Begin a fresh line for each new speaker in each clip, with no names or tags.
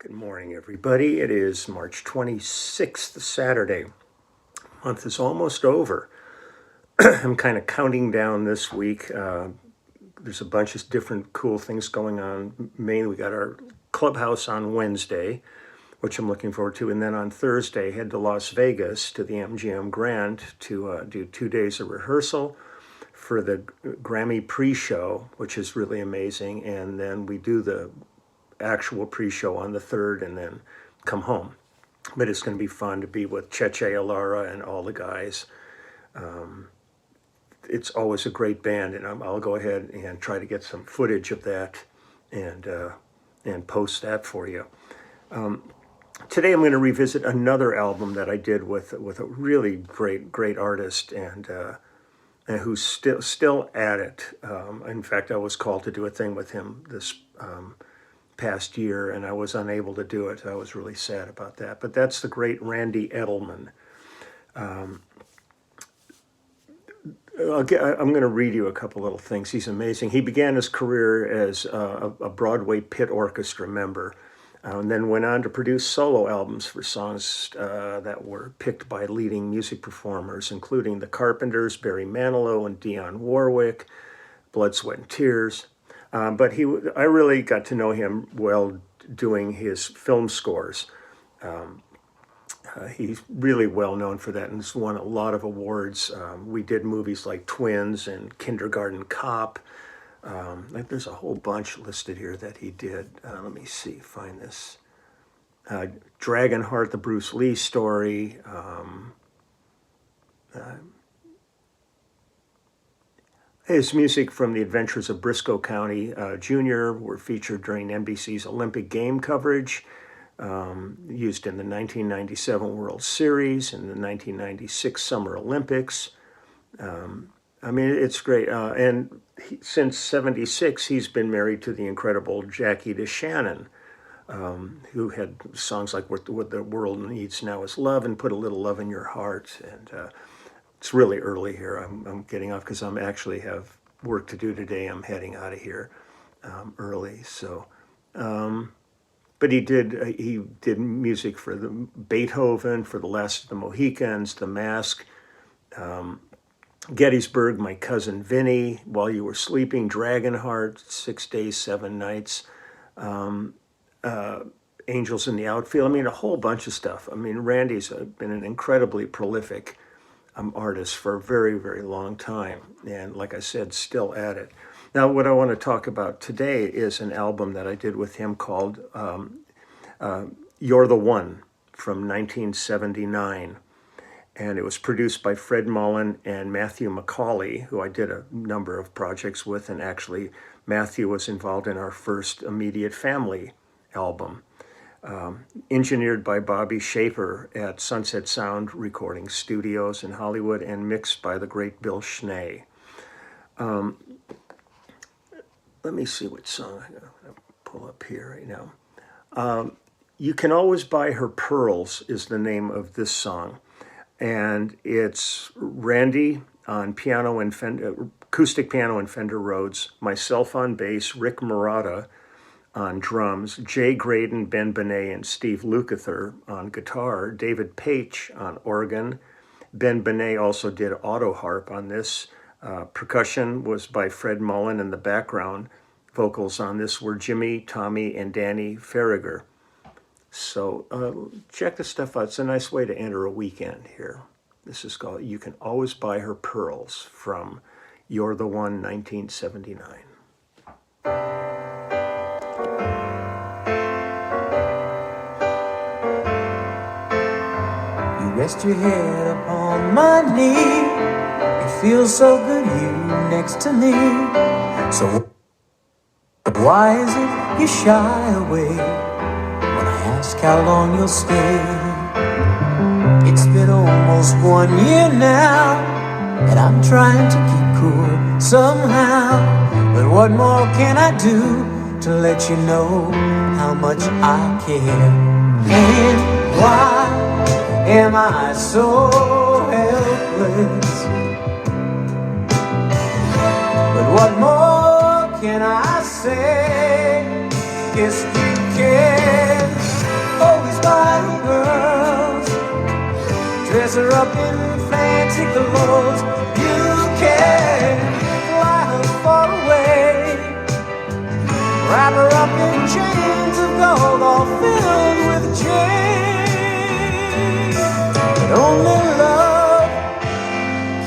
Good morning, everybody. It is March 26th, Saturday. Month is almost over. I'm kind of counting down this week. There's a bunch of different cool things going on. Mainly, we got our clubhouse on Wednesday, which I'm looking forward to. And then on Thursday, head to Las Vegas to the MGM Grand to do 2 days of rehearsal for the Grammy pre-show, which is really amazing. And then we do the actual pre-show on the 3rd and then come home. But it's going to be fun to be with Cheche Alara and all the guys. It's always a great band, and I'll go ahead and try to get some footage of that and post that for you. Today I'm going to revisit another album that I did with a really great artist and who's still at it. In fact, I was called to do a thing with him this past year, and I was unable to do it. I was really sad about that. But that's the great Randy Edelman. I'm going to read you a couple little things. He's amazing. He began his career as a Broadway pit orchestra member, and then went on to produce solo albums for songs that were picked by leading music performers, including the Carpenters, Barry Manilow, and Dionne Warwick, Blood, Sweat, and Tears. But I really got to know him well doing his film scores. He's really well known for that and has won a lot of awards. We did movies like Twins and Kindergarten Cop. There's a whole bunch listed here that he did. Let me see, find this. Dragonheart, the Bruce Lee story. His music from The Adventures of Briscoe County Jr. were featured during NBC's Olympic game coverage, used in the 1997 World Series and the 1996 Summer Olympics. It's great. And since '76, he's been married to the incredible Jackie DeShannon, who had songs like What the World Needs Now Is Love and Put a Little Love in Your Heart. And it's really early here. I'm getting off because I'm actually have work to do today. I'm heading out of here early. So, but he did music for the Beethoven, for The Last of the Mohicans, The Mask, Gettysburg, My Cousin Vinny, While You Were Sleeping, Dragonheart, 6 Days, 7 Nights, Angels in the Outfield. A whole bunch of stuff. Randy's been an incredibly prolific artist for a very long time, and like I said, still at it. Now, what I want to talk about today is an album that I did with him called You're the One from 1979, and it was produced by Fred Mullen and Matthew McCauley, who I did a number of projects with, and actually Matthew was involved in our first Immediate Family album. Engineered by Bobby Schaefer at Sunset Sound Recording Studios in Hollywood and mixed by the great Bill Schnee. Let me see what song I'm going to pull up here right now. You Can Always Buy Her Pearls is the name of this song. And it's Randy on piano and acoustic piano and Fender Rhodes, myself on bass, Rick Murata on drums, Jay Graydon, Ben Benet, and Steve Lukather on guitar, David Paich on organ. Ben Benet also did auto harp on this. Percussion was by Fred Mullen, and the background vocals on this were Jimmy, Tommy, and Danny Farragher. So check this stuff out. It's a nice way to enter a weekend here. This is called You Can Always Buy Her Pearls from You're the One, 1979.
Rest your head upon my knee. It feels so good, you next to me. So why is it you shy away when I ask how long you'll stay? It's been almost 1 year now, and I'm trying to keep cool somehow. But what more can I do to let you know how much I care? And why am I so helpless? But what more can I say? Guess you can dress her up in fancy clothes. You can fly her far away, wrap her up in chains of gold, all filled with chains. But only love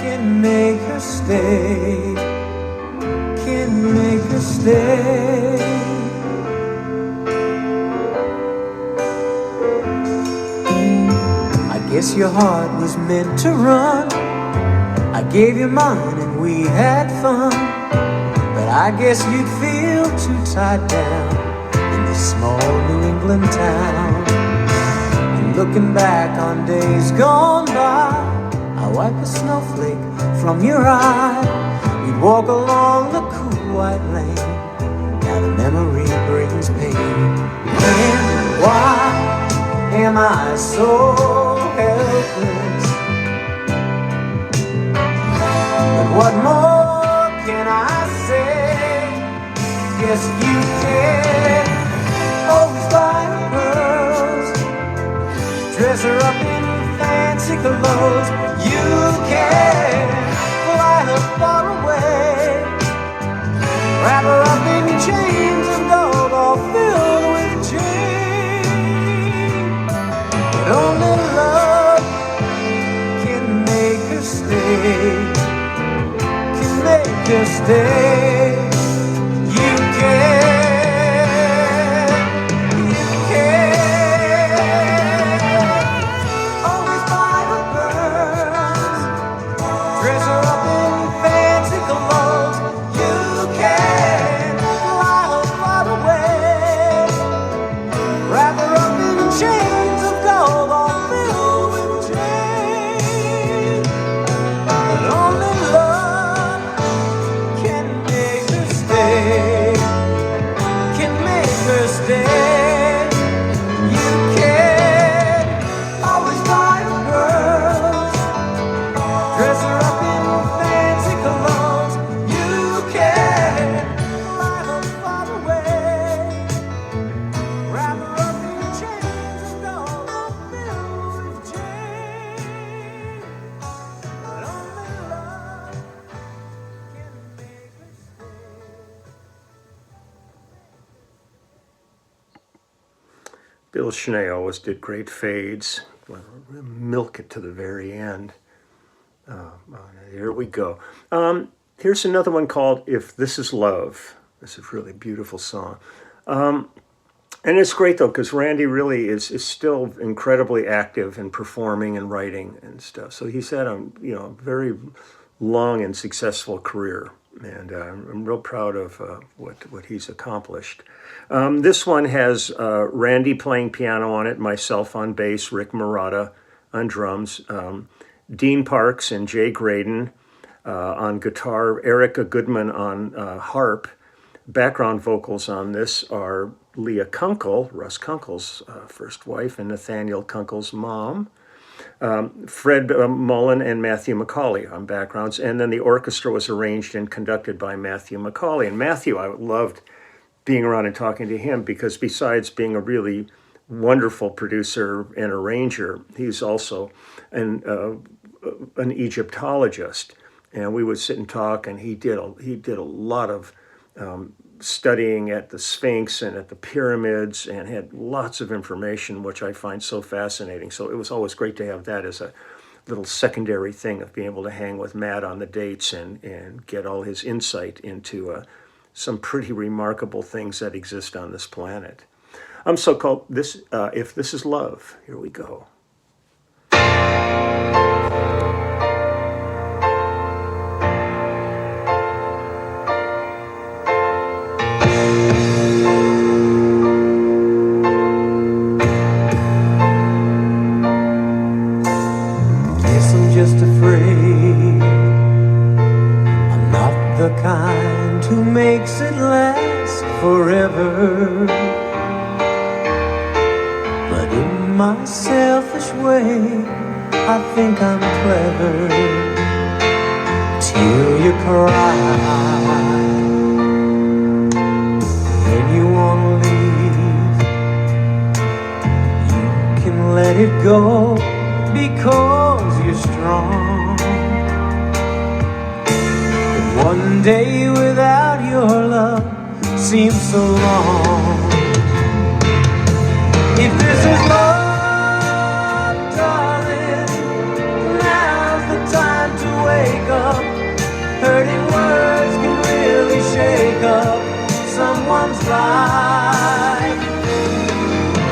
can make her stay, can make her stay. I guess your heart was meant to run. I gave you mine and we had fun, but I guess you'd feel too tied down in this small New England town. And looking back on days gone by, I wipe a snowflake from your eye. We'd walk along the cool white lane. Now the memory brings pain. And why am I so helpless? But what more can I say? Yes, you can always buy her pearls, dress her up in fancy clothes. You can fly her far away, wrap her up in chains of gold, all filled with chains. But only love can make her stay, can make her stay. You can always buy her pearls, dress her up in fancy clothes. You can fly her far away, wrap her up in chains of gold, all filled with chains. But only love can make her stay, can make her stay. You can always buy her pearls, dress her up in fancy clothes. You can fly her far away, wrap her up in chains of gold, all filled with chains. But only love can make her stay.
Bill Schnee always did great fades. Milk it to the very end. Here we go. Here's another one called If This Is Love. This is a really beautiful song. And it's great, though, because Randy really is still incredibly active in performing and writing and stuff. So he's had a very long and successful career. And I'm real proud of what he's accomplished. This one has Randy playing piano on it, myself on bass, Rick Murata on drums, Dean Parks and Jay Graydon on guitar, Erica Goodman on harp. Background vocals on this are Leah Kunkel, Russ Kunkel's first wife, and Nathaniel Kunkel's mom. Fred Mullen and Matthew McCauley on backgrounds, and then the orchestra was arranged and conducted by Matthew McCauley. And Matthew, I loved being around and talking to him because besides being a really wonderful producer and arranger, he's also an Egyptologist. And we would sit and talk, and he did a lot of studying at the Sphinx and at the pyramids, and had lots of information, which I find so fascinating. So it was always great to have that as a little secondary thing of being able to hang with Matt on the dates and get all his insight into some pretty remarkable things that exist on this planet. So called this, If This Is Love. Here we go.
Just afraid I'm not the kind who makes it last forever, but in my selfish way I think I'm clever till you cry. When you wanna leave, you can let it go because strong. But one day without your love seems so long. If this is love, darling, now's the time to wake up. Hurting words can really shake up someone's life.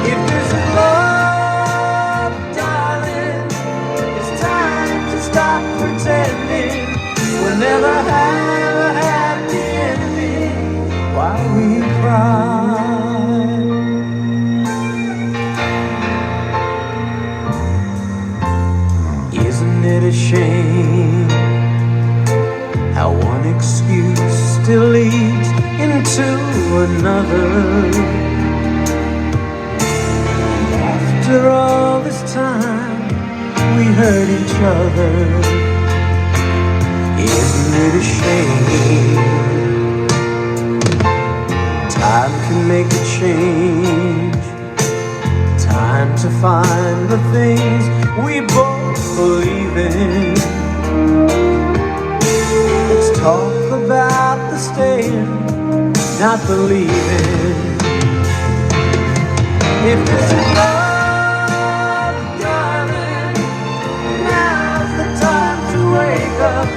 If this is love, darling, it's time to stop pretending. We'll never have a happy ending while we cry. Isn't it a shame how one excuse still leads into another? And after all this time, we hurt each other. Isn't it a shame? Time can make a change. Time to find the things we both believe in. Let's talk about the staying, not believing. If this is love, darling, now's the time to wake up.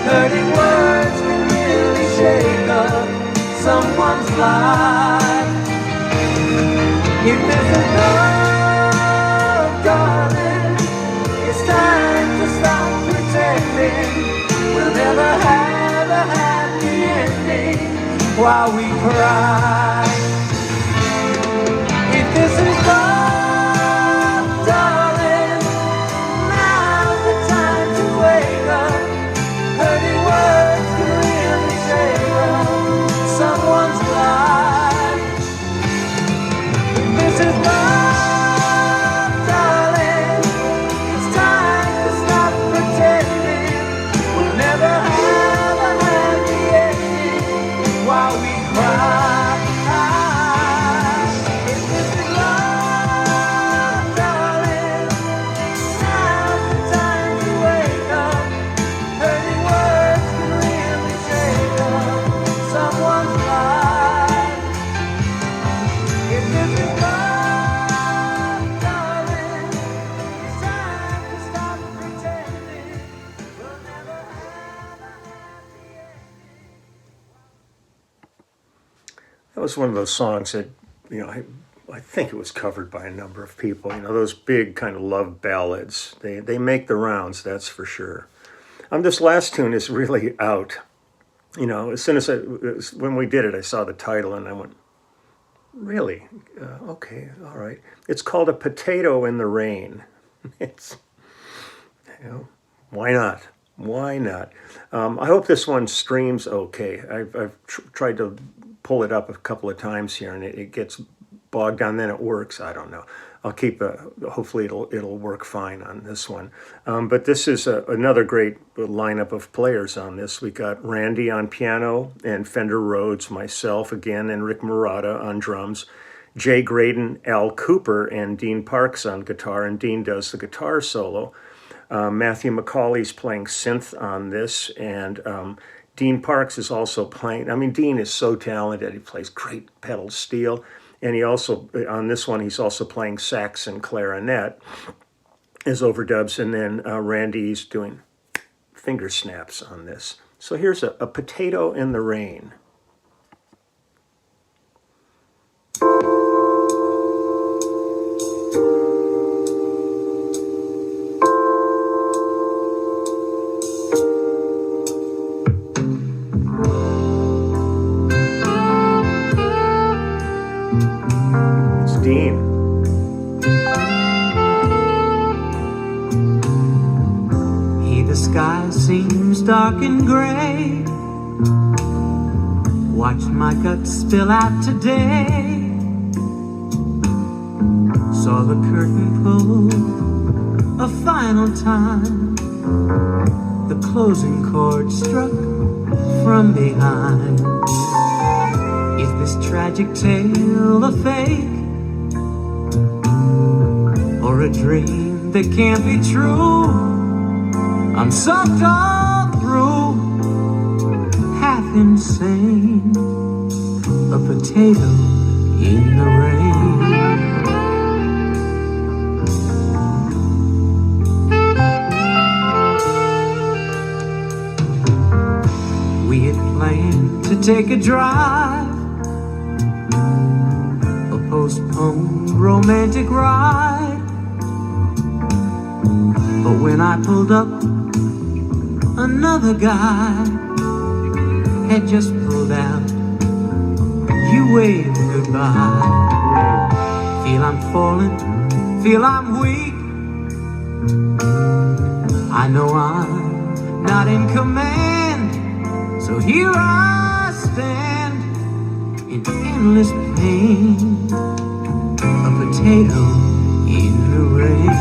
Hurting words can really shake up someone's life. If this is love, darling, it's time to stop pretending. We'll never have a happy ending while we cry. If this is love, darling, now's the time to wake up. Hurting words can really shake up someone's life. If this is love, darling, it's time to stop pretending. We'll never have a happy ending while we cry. If this is love, darling, now's the time to wake up. Hurting words can really shake up someone's life. If this is love, darling, it's time to stop pretending. We'll never have a happy ending.
That was one of those songs that, I think it was covered by a number of people. Those big kind of love ballads. They make the rounds, that's for sure. This last tune is really out. As soon as when we did it, I saw the title and I went, really? Okay, all right. It's called A Potato in the Rain. It's, why not? Why not? I hope this one streams okay. I've tried to pull it up a couple of times here and it gets bogged down, then it works. I don't know. I'll keep hopefully it'll work fine on this one. But this is another great lineup of players on this. We got Randy on piano and Fender Rhodes, myself again, and Rick Murata on drums, Jay Graydon, Al Cooper, and Dean Parks on guitar, and Dean does the guitar solo. Matthew McCauley's playing synth on this, and Dean Parks is also playing. Dean is so talented. He plays great pedal steel. And he also, on this one, he's also playing sax and clarinet as overdubs. And then Randy's doing finger snaps on this. So here's a Potato in the Rain. Dean.
The sky seems dark and gray. Watched my guts spill out today. Saw the curtain pulled a final time. The closing chord struck from behind. Is this tragic tale a fake, or a dream that can't be true? I'm sucked all through, half insane, a potato in the rain. We had planned to take a drive, a postponed romantic ride. But when I pulled up, another guy had just pulled out. You waved goodbye. Feel I'm falling, feel I'm weak. I know I'm not in command, so here I stand in endless pain, a potato in the rain.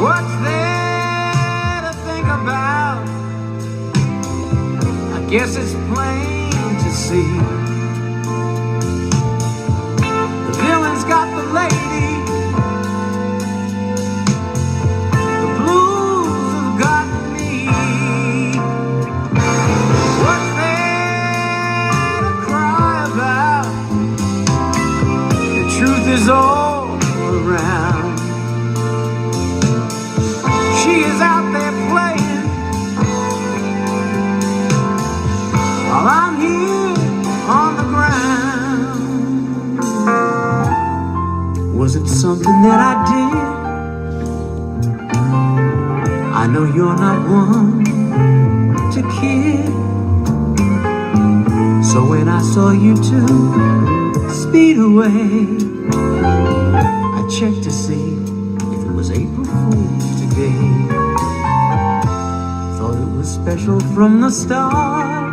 What's there to think about? I guess it's plain to see. The villain's got the lady, the blues have got me. What's there to cry about? The truth is all around. She is out there playing while I'm here on the ground. Was it something that I did? I know you're not one to kid. So when I saw you two speed away, I checked to see if it was April Fool's today. Thought it was special from the start.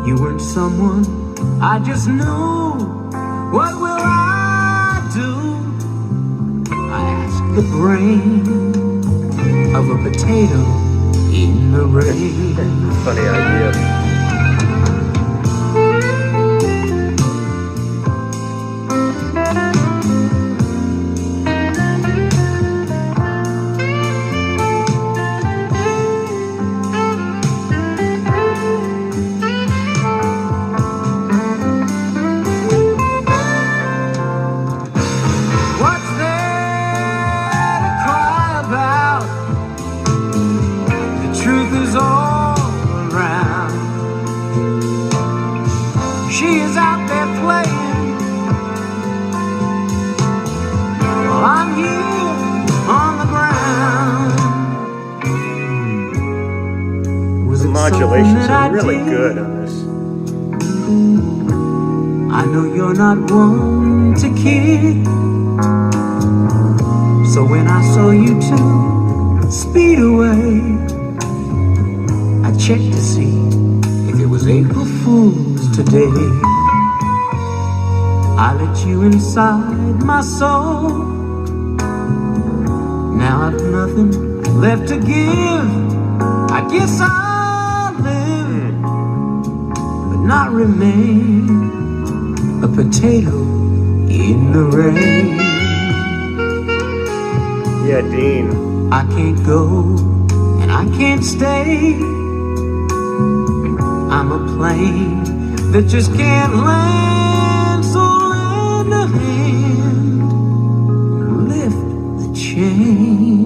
You weren't someone I just knew. What will I do? I asked the brain of a potato in the rain.
Funny idea. Modulations are really good on this.
I know you're not one to kid. So when I saw you two speed away, I checked to see if it was April Fool's today. I let you inside my soul. Now I've nothing left to give. I guess I'll live, but not remain, a potato in the rain.
Yeah, Dean.
I can't go and I can't stay. I'm a plane that just can't land. So lend a hand and lift the chain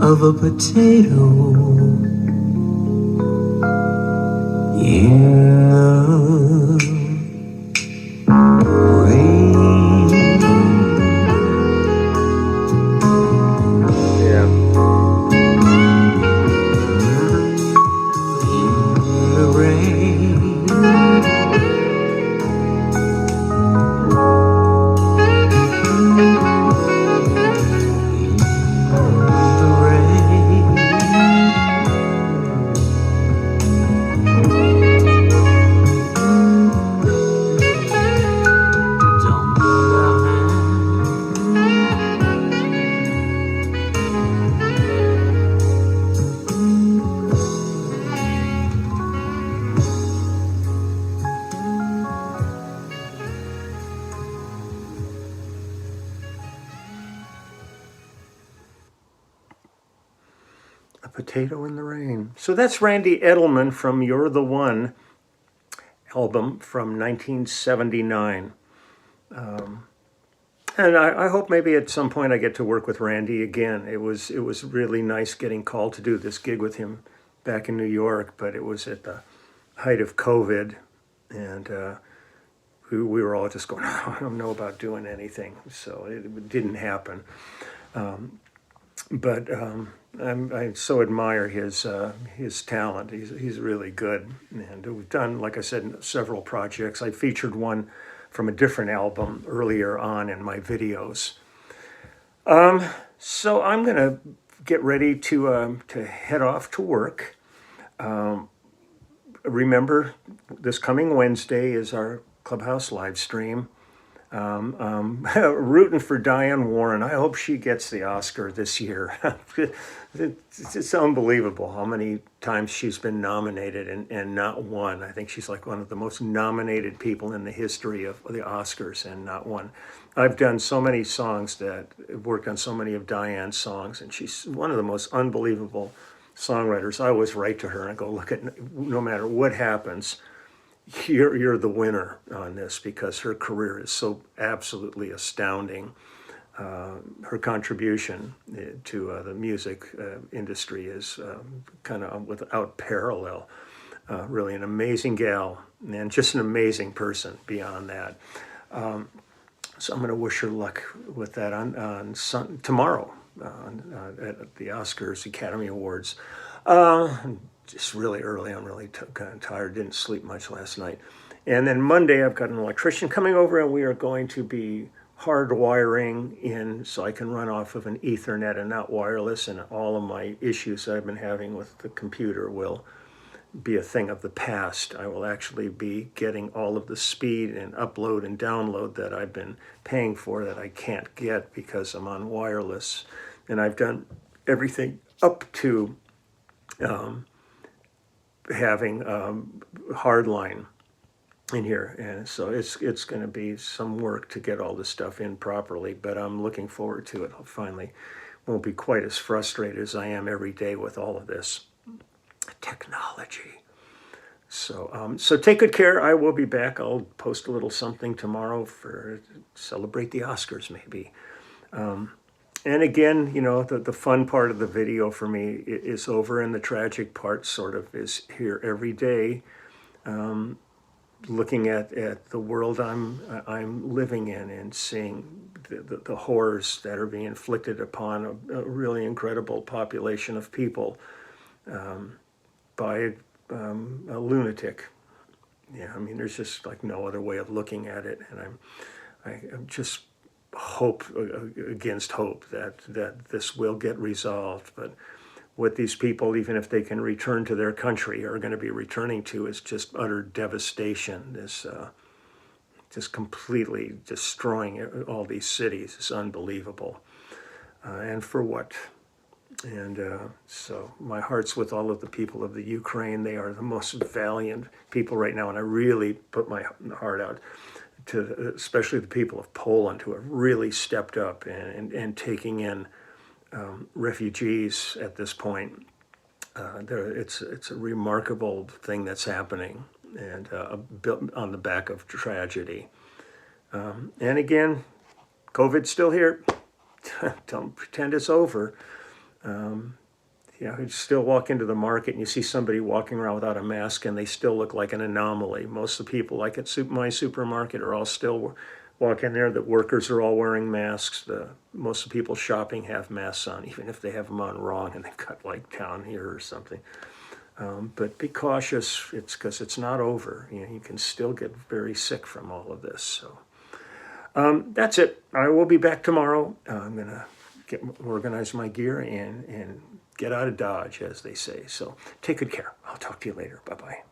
of a potato in the rain.
Yeah.
In the rain. In the rain.
Potato in the Rain. So that's Randy Edelman from You're the One album from 1979. And I hope maybe at some point I get to work with Randy again. It was really nice getting called to do this gig with him back in New York, but it was at the height of COVID, and we were all just going, oh, I don't know about doing anything, so it didn't happen. But I so admire his talent. He's really good, and we've done, like I said, several projects. I featured one from a different album earlier on in my videos. So I'm gonna get ready to head off to work. Remember, this coming Wednesday is our Clubhouse live stream. Rooting for Diane Warren. I hope she gets the Oscar this year. It's unbelievable how many times she's been nominated and not won. I think she's like one of the most nominated people in the history of the Oscars and not won. I've done so many songs worked on so many of Diane's songs, and she's one of the most unbelievable songwriters. I always write to her and I go, look, no matter what happens, you're the winner on this, because her career is so absolutely astounding. Her contribution to the music industry is kind of without parallel. Really an amazing gal, and just an amazing person beyond that. So I'm going to wish her luck with that on tomorrow at the Oscars, Academy Awards. Just really early. I'm really kind of tired. Didn't sleep much last night. And then Monday, I've got an electrician coming over, and we are going to be hardwiring in so I can run off of an Ethernet and not wireless, and all of my issues that I've been having with the computer will be a thing of the past. I will actually be getting all of the speed and upload and download that I've been paying for that I can't get because I'm on wireless. And I've done everything up to having hardline in here, and so it's going to be some work to get all this stuff in properly, but I'm looking forward to it. I'll finally won't be quite as frustrated as I am every day with all of this technology. So take good care. I will be back. I'll post a little something tomorrow for celebrate the Oscars maybe. And again, you know, the fun part of the video for me is over, and the tragic part sort of is here every day, looking at the world I'm living in and seeing the horrors that are being inflicted upon a really incredible population of people by a lunatic. Yeah, I mean, there's just like no other way of looking at it, and I'm just hope against hope that this will get resolved. But what these people, even if they can return to their country, are going to be returning to is just utter devastation. This just completely destroying all these cities is unbelievable. And for what? And so my heart's with all of the people of the Ukraine. They are the most valiant people right now, and I really put my heart out to especially the people of Poland, who have really stepped up and taking in refugees at this point. It's a remarkable thing that's happening, and built on the back of tragedy. And again, COVID's still here. Don't pretend it's over. You know, you still walk into the market and you see somebody walking around without a mask, and they still look like an anomaly. Most of the people, like at my supermarket, are all still walk in there. The workers are all wearing masks. Most of the people shopping have masks on, even if they have them on wrong and they've got like down here or something. But be cautious. It's because it's not over. You know, you can still get very sick from all of this. So that's it. I will be back tomorrow. I'm gonna organize my gear and get out of Dodge, as they say. So take good care. I'll talk to you later. Bye-bye.